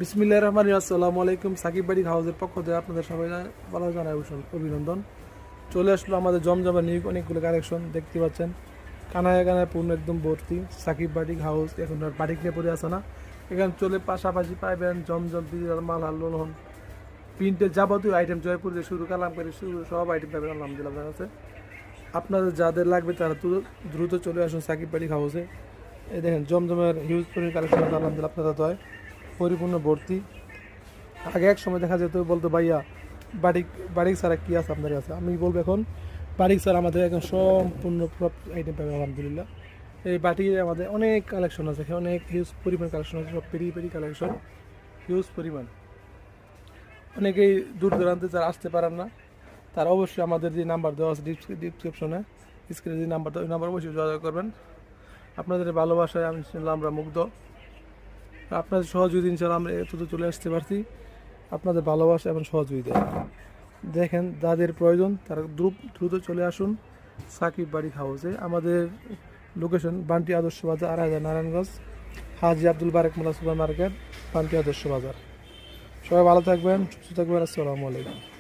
বিসমিল্লাহির রহমানির রহিম। আসসালামু আলাইকুম। সাকিব বাড়ি হাউসের পক্ষ থেকে আপনাদের সবাই ভালো জানাই অভিনন্দন। চলে আসলো আমাদের জমজমা নিউ অনেকগুলো কালেকশন দেখতে পাচ্ছেন, কানায় কানায় পূর্ণ একদম ভর্তি। সাকিব বাটিক হাউস এখন আর বাটিক নিয়ে পড়ে আছে না, এখানে চলে পাশাপাশি পাইবেন জমজম ডিজিটাল মাল লোহন প্রিন্টের যাবতীয় আইটেম, জয়পুর থেকে শুরু কালামকারি শুরু সব আইটেম পাবেন আলহামদুলিল্লাহ আপনার কাছে। আপনাদের যাদের লাগবে তারা দ্রুত চলে আসুন সাকিব বাটিক হাউসে। এই দেখেন জমজমের হিউজ পরিমাণ কালেকশন আলহামদুলিল্লাহ আপনারা তো পরিপূর্ণ ভর্তি। আগে এক সময় দেখা যেত বলতো ভাইয়া বাড়িক বাড়িক ছাড়া কী আছে আপনার কাছে, আমি বলবো এখন বাড়িক ছাড়া আমাদের এখন সম্পূর্ণ সব আইটেম পাবে আলহামদুলিল্লাহ। এই বাটিকে আমাদের অনেক কালেকশন আছে, অনেক হিউজ পরিমাণ কালেকশন আছে, সব পেরি পেরি কালেকশন হিউজ পরিমাণ। অনেকেই দূর দূরান্তে যারা আসতে পারেন না তারা অবশ্যই আমাদের যে নাম্বার দেওয়া আছে ডিসক্রিপশনে, স্ক্রিনে যে নাম্বার দেওয়া ওই নাম্বার অবশ্যই যোগাযোগ করবেন। আপনাদের ভালোবাসায় আমি আমরা মুগ্ধ, আপনাদের সহযোগিতা ইনশাআল্লাহ আমরা এতদূর চলে আসতে পারছি আপনাদের ভালোবাসা এবং সহযোগিতা। দেখেন যাদের প্রয়োজন তারা দ্রুত চলে আসুন সাকিব বাড়ি হাউসে। আমাদের লোকেশন বান্টি আদর্শ বাজার, ২৮০০ নারায়ণগঞ্জ, হাজি আব্দুল বারেক মোল্লা সুপার মার্কেট, বান্টি আদর্শ বাজার। সবাই ভালো থাকবেন, সুস্থ থাকবেন। আসসালামু আলাইকুম।